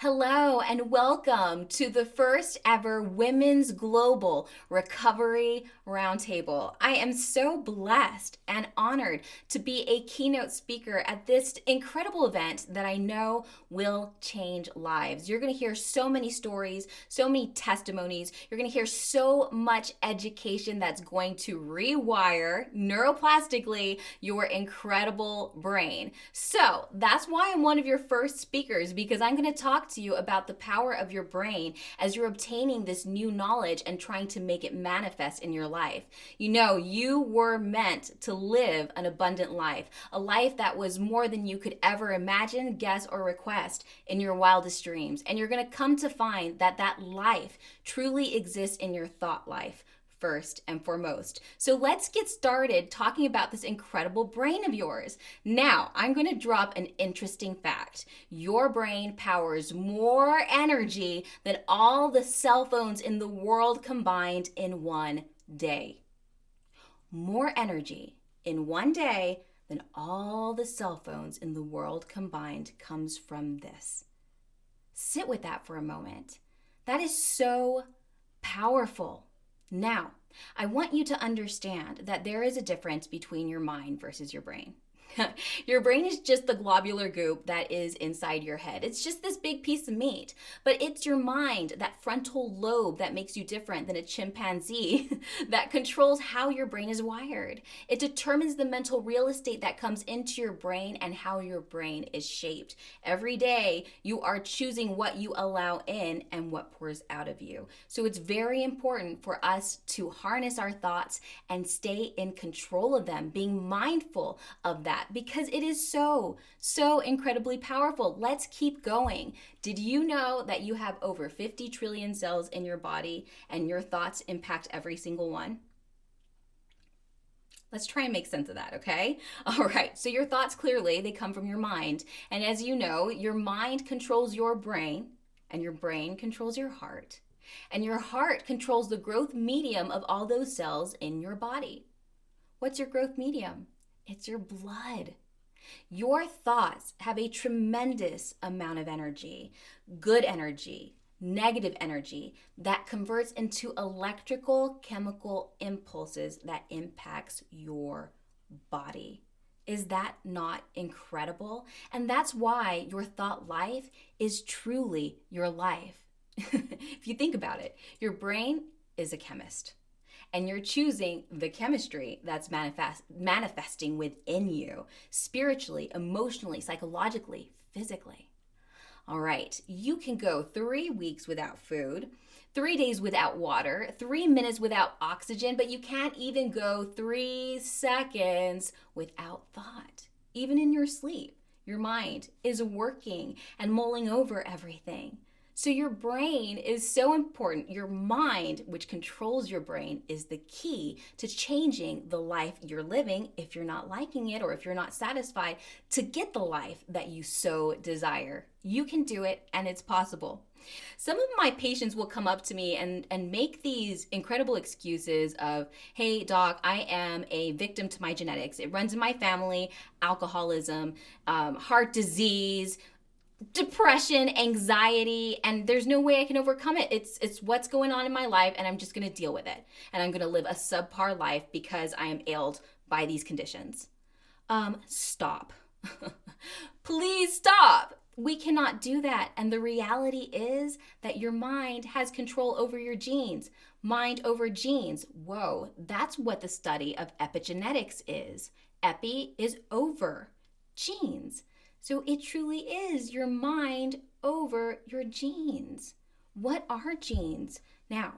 Hello and welcome to the first ever Women's Global Recovery Roundtable. I am so blessed and honored to be a keynote speaker at this incredible event that I know will change lives. You're going to hear so many stories, so many testimonies. You're going to hear so much education that's going to rewire neuroplastically your incredible brain. So that's why I'm one of your first speakers, because I'm going to talk to you about the power of your brain as you're obtaining this new knowledge and trying to make it manifest in your life. You know, you were meant to live an abundant life, a life that was more than you could ever imagine, guess, or request in your wildest dreams. And you're going to come to find that that life truly exists in your thought life first and foremost. So let's get started talking about this incredible brain of yours. Now, I'm going to drop an interesting fact. Your brain powers more energy than all the cell phones in the world combined in one day. More energy in one day than all the cell phones in the world combined comes from this. Sit with that for a moment. That is so powerful. Now, I want you to understand that there is a difference between your mind versus your brain. Your brain is just the globular goop that is inside your head. It's just this big piece of meat. But it's your mind, that frontal lobe that makes you different than a chimpanzee, that controls how your brain is wired. It determines the mental real estate that comes into your brain and how your brain is shaped. Every day, you are choosing what you allow in and what pours out of you. So it's very important for us to harness our thoughts and stay in control of them, being mindful of that, because it is so incredibly powerful. Let's keep going. Did you know that you have over 50 trillion cells in your body and your thoughts impact every single one? Let's try and make sense of that, okay? All right, so your thoughts, clearly, they come from your mind. And as you know, your mind controls your brain, and your brain controls your heart. And your heart controls the growth medium of all those cells in your body. What's your growth medium? It's your blood. Your thoughts have a tremendous amount of energy, good energy, negative energy that converts into electrical chemical impulses that impacts your body. Is that not incredible? And that's why your thought life is truly your life. If you think about it, your brain is a chemist. And you're choosing the chemistry that's manifesting within you, spiritually, emotionally, psychologically, physically. All right, you can go 3 weeks without food, 3 days without water, 3 minutes without oxygen, but you can't even go 3 seconds without thought. Even in your sleep, your mind is working and mulling over everything. So your brain is so important. Your mind, which controls your brain, is the key to changing the life you're living if you're not liking it or if you're not satisfied, to get the life that you so desire. You can do it, and it's possible. Some of my patients will come up to me and make these incredible excuses of, hey, doc, I am a victim to my genetics. It runs in my family: alcoholism, heart disease, depression, anxiety, and there's no way I can overcome it. It's what's going on in my life, and I'm just going to deal with it. And I'm going to live a subpar life because I am ailed by these conditions. Stop. Please stop. We cannot do that. And the reality is that your mind has control over your genes. Mind over genes. Whoa, that's what the study of epigenetics is. Epi is over. Genes. So it truly is your mind over your genes. What are genes? Now,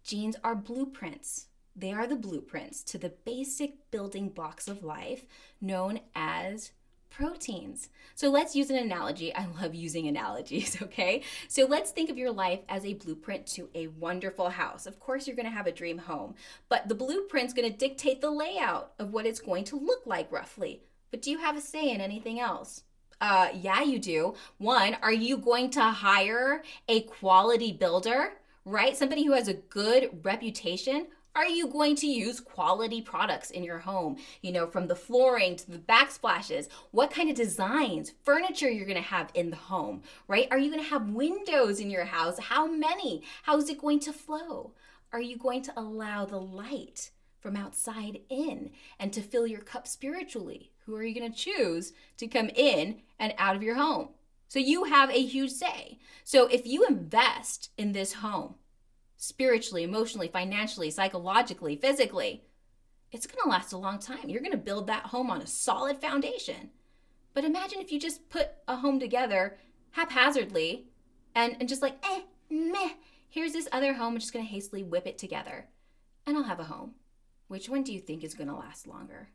genes are blueprints. They are the blueprints to the basic building blocks of life known as proteins. So let's use an analogy. I love using analogies, okay? So let's think of your life as a blueprint to a wonderful house. Of course, you're going to have a dream home, but the blueprint's going to dictate the layout of what it's going to look like roughly. But do you have a say in anything else? Yeah, you do. One, are you going to hire a quality builder, right? Somebody who has a good reputation? Are you going to use quality products in your home? From the flooring to the backsplashes, what kind of designs, furniture you're going to have in the home, right? Are you going to have windows in your house? How many? How is it going to flow? Are you going to allow the light from outside in and to fill your cup spiritually? Who are you going to choose to come in and out of your home? So you have a huge say. So if you invest in this home, spiritually, emotionally, financially, psychologically, physically, it's going to last a long time. You're going to build that home on a solid foundation. But imagine if you just put a home together haphazardly and just like, meh, here's this other home. I'm just going to hastily whip it together and I'll have a home. Which one do you think is going to last longer?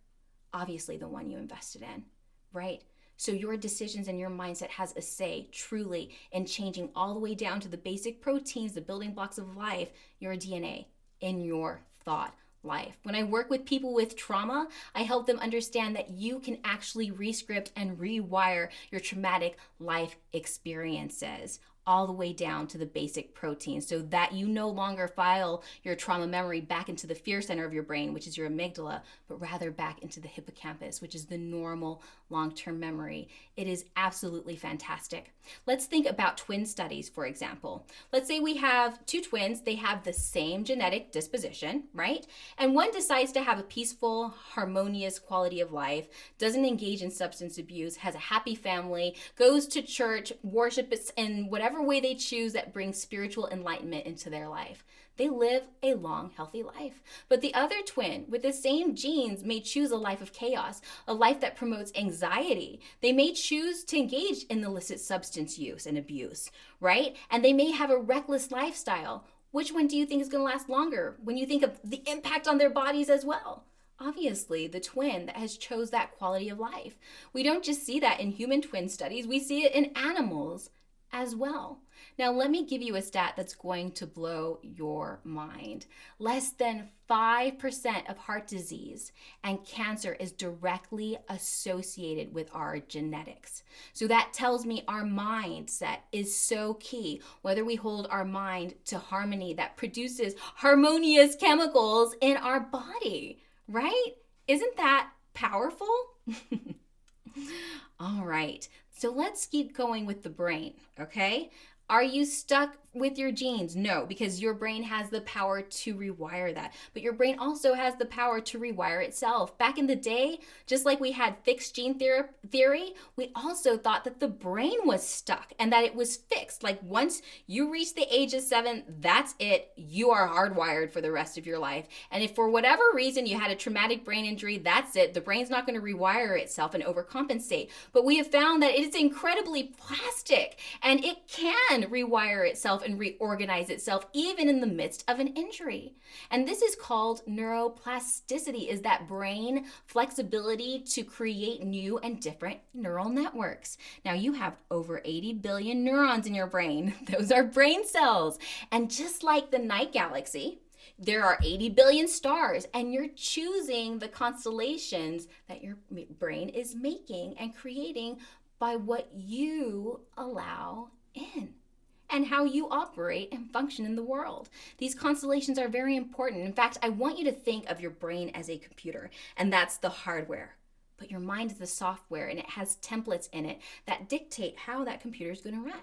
Obviously, the one you invested in, right? So your decisions and your mindset has a say truly in changing all the way down to the basic proteins, the building blocks of life, your DNA in your thought life. When I work with people with trauma, I help them understand that you can actually rescript and rewire your traumatic life experiences all the way down to the basic proteins so that you no longer file your trauma memory back into the fear center of your brain, which is your amygdala, but rather back into the hippocampus, which is the normal long-term memory. It is absolutely fantastic. Let's think about twin studies, for example. Let's say we have two twins. They have the same genetic disposition, right? And one decides to have a peaceful, harmonious quality of life, doesn't engage in substance abuse, has a happy family, goes to church, worships in whatever way they choose that brings spiritual enlightenment into their life. They live a long, healthy life. But the other twin with the same genes may choose a life of chaos, a life that promotes anxiety. They may choose to engage in illicit substance use and abuse, right? And they may have a reckless lifestyle. Which one do you think is going to last longer when you think of the impact on their bodies as well? Obviously, the twin that has chose that quality of life. We don't just see that in human twin studies, we see it in animals as well. Now, let me give you a stat that's going to blow your mind. Less than 5% of heart disease and cancer is directly associated with our genetics. So that tells me our mindset is so key. Whether we hold our mind to harmony that produces harmonious chemicals in our body, right? Isn't that powerful? All right, so let's keep going with the brain, okay? Are you stuck with your genes? No, because your brain has the power to rewire that. But your brain also has the power to rewire itself. Back in the day, just like we had fixed gene theory, we also thought that the brain was stuck and that it was fixed. Like once you reach the age of 7, that's it. You are hardwired for the rest of your life. And if for whatever reason you had a traumatic brain injury, that's it. The brain's not going to rewire itself and overcompensate. But we have found that it's incredibly plastic and it can rewire itself and reorganize itself even in the midst of an injury. And this is called neuroplasticity, is that brain flexibility to create new and different neural networks. Now you have over 80 billion neurons in your brain. Those are brain cells. And just like the night galaxy, there are 80 billion stars, and you're choosing the constellations that your brain is making and creating by what you allow in and how you operate and function in the world. These constellations are very important. In fact, I want you to think of your brain as a computer, and that's the hardware. But your mind is the software, and it has templates in it that dictate how that computer is going to run.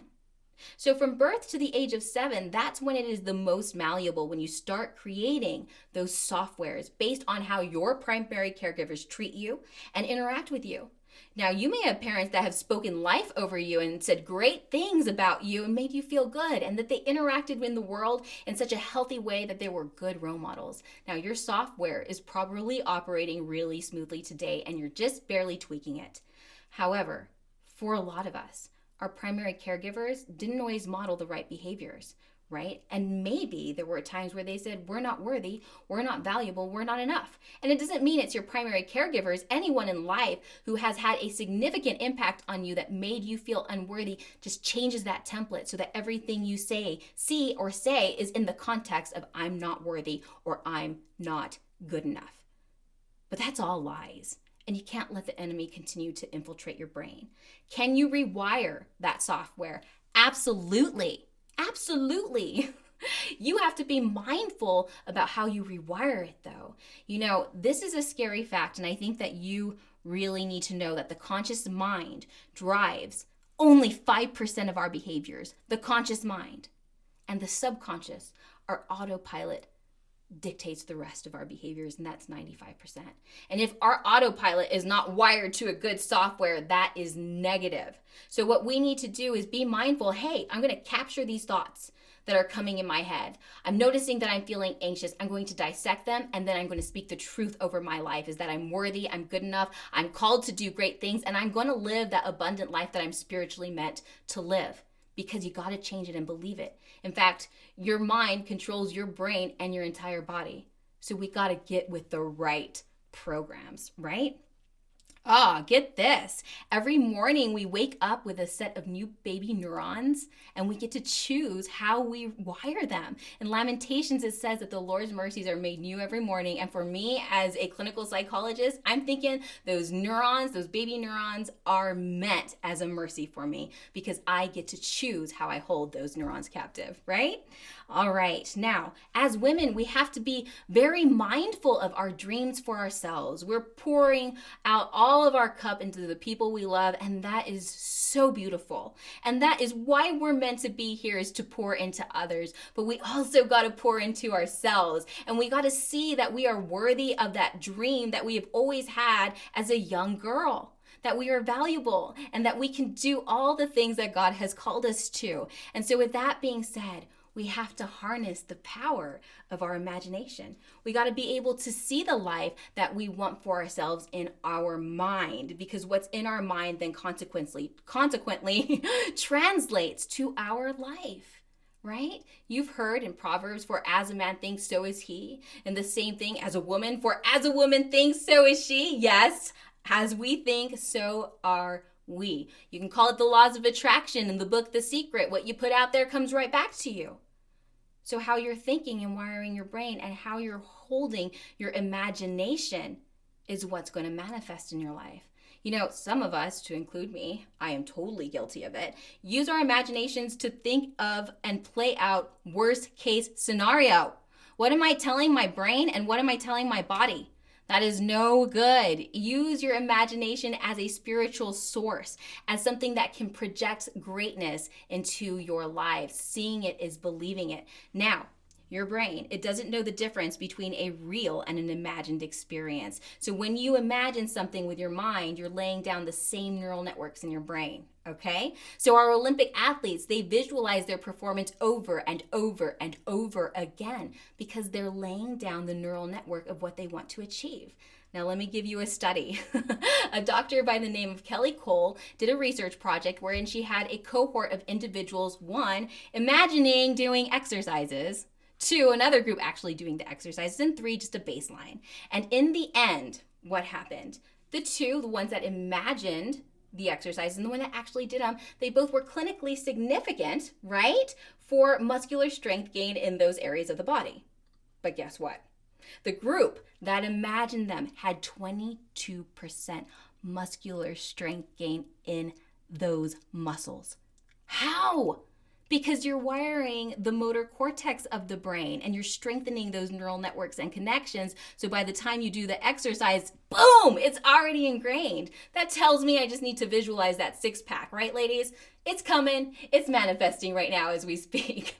So from birth to the age of 7, that's when it is the most malleable, when you start creating those softwares based on how your primary caregivers treat you and interact with you. Now, you may have parents that have spoken life over you and said great things about you and made you feel good, and that they interacted in the world in such a healthy way that they were good role models. Now, your software is probably operating really smoothly today, and you're just barely tweaking it. However, for a lot of us, our primary caregivers didn't always model the right behaviors, right? And maybe there were times where they said, we're not worthy, we're not valuable, we're not enough. And it doesn't mean it's your primary caregivers. Anyone in life who has had a significant impact on you that made you feel unworthy just changes that template so that everything you say, see, or say is in the context of I'm not worthy or I'm not good enough. But that's all lies. And you can't let the enemy continue to infiltrate your brain. Can you rewire that software? Absolutely. Absolutely. You have to be mindful about how you rewire it, though. This is a scary fact, and I think that you really need to know that the conscious mind drives only 5% of our behaviors, the conscious mind. And the subconscious, our autopilot, dictates the rest of our behaviors, and that's 95%. And if our autopilot is not wired to a good software, that is negative. So what we need to do is be mindful. Hey, I'm going to capture these thoughts that are coming in my head. I'm noticing that I'm feeling anxious. I'm going to dissect them, and then I'm going to speak the truth over my life, is that I'm worthy, I'm good enough, I'm called to do great things, and I'm going to live that abundant life that I'm spiritually meant to live. Because you got to change it and believe it. In fact, your mind controls your brain and your entire body. So we got to get with the right programs, right? Get this. Every morning we wake up with a set of new baby neurons, and we get to choose how we wire them. In Lamentations, it says that the Lord's mercies are made new every morning. And for me, as a clinical psychologist, I'm thinking those neurons, those baby neurons, are meant as a mercy for me, because I get to choose how I hold those neurons captive, right? All right. Now, as women, we have to be very mindful of our dreams for ourselves. We're pouring out all of our cup into the people we love, and that is so beautiful. And that is why we're meant to be here, is to pour into others. But we also got to pour into ourselves, and we got to see that we are worthy of that dream that we have always had as a young girl, that we are valuable, and that we can do all the things that God has called us to. And so with that being said, we have to harness the power of our imagination. We got to be able to see the life that we want for ourselves in our mind, because what's in our mind then consequently translates to our life, right? You've heard in Proverbs, for as a man thinks, so is he. And the same thing as a woman, for as a woman thinks, so is she. Yes, as we think, so are we. You can call it the laws of attraction in the book, The Secret. What you put out there comes right back to you. So how you're thinking and wiring your brain and how you're holding your imagination is what's going to manifest in your life. Some of us, to include me, I am totally guilty of it, use our imaginations to think of and play out worst case scenario. What am I telling my brain, and what am I telling my body? That is no good. Use your imagination as a spiritual source, as something that can project greatness into your life. Seeing it is believing it. Now, your brain, it doesn't know the difference between a real and an imagined experience. So when you imagine something with your mind, you're laying down the same neural networks in your brain. Okay? So our Olympic athletes, they visualize their performance over and over and over again, because they're laying down the neural network of what they want to achieve. Now, let me give you a study. A doctor by the name of Kelly Cole did a research project wherein she had a cohort of individuals, 1, imagining doing exercises, 2, another group actually doing the exercises, and 3, just a baseline. And in the end, what happened? The ones that imagined the exercises and the one that actually did them, they both were clinically significant, right, for muscular strength gain in those areas of the body. But guess what? The group that imagined them had 22% muscular strength gain in those muscles. How? Because you're wiring the motor cortex of the brain, and you're strengthening those neural networks and connections. So by the time you do the exercise, boom, it's already ingrained. That tells me I just need to visualize that 6-pack, right, ladies? It's coming. It's manifesting right now as we speak.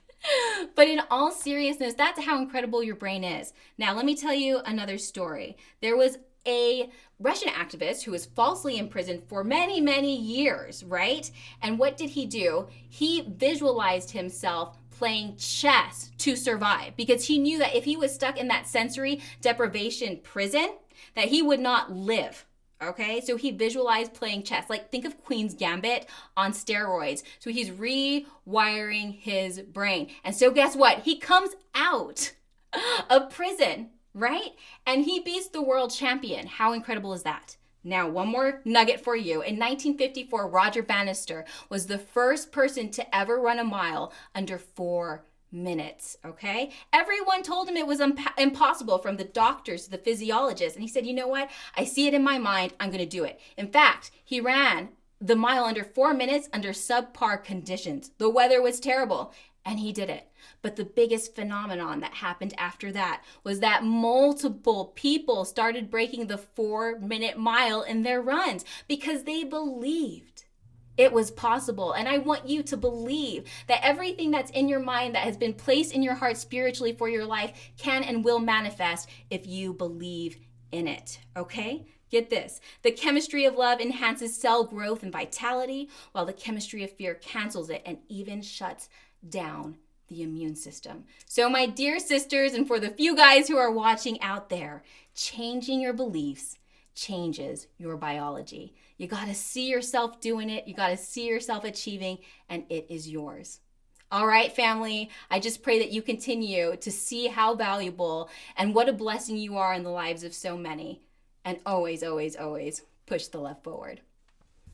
But in all seriousness, that's how incredible your brain is. Now, let me tell you another story. There was a Russian activist who was falsely imprisoned for many, many years, right? And what did he do? He visualized himself playing chess to survive, because he knew that if he was stuck in that sensory deprivation prison, that he would not live. Okay, so he visualized playing chess. Like, think of Queen's Gambit on steroids. So he's rewiring his brain. And so guess what? He comes out of prison, right? And he beats the world champion. How incredible is that? Now, one more nugget for you. In 1954, Roger Bannister was the first person to ever run a mile under 4 minutes, okay? Everyone told him it was impossible, from the doctors to the physiologists. And he said, you know what? I see it in my mind. I'm going to do it. In fact, he ran the mile under 4 minutes under subpar conditions. The weather was terrible. And he did it. But the biggest phenomenon that happened after that was that multiple people started breaking the 4-minute mile in their runs because they believed it was possible. And I want you to believe that everything that's in your mind that has been placed in your heart spiritually for your life can and will manifest if you believe in it. Okay? Get this. The chemistry of love enhances cell growth and vitality, while the chemistry of fear cancels it and even shuts down the immune system. So my dear sisters, and for the few guys who are watching out there, changing your beliefs changes your biology. You got to see yourself doing it. You got to see yourself achieving, and it is yours. All right, family, I just pray that you continue to see how valuable and what a blessing you are in the lives of so many. And always, always, always push the love forward.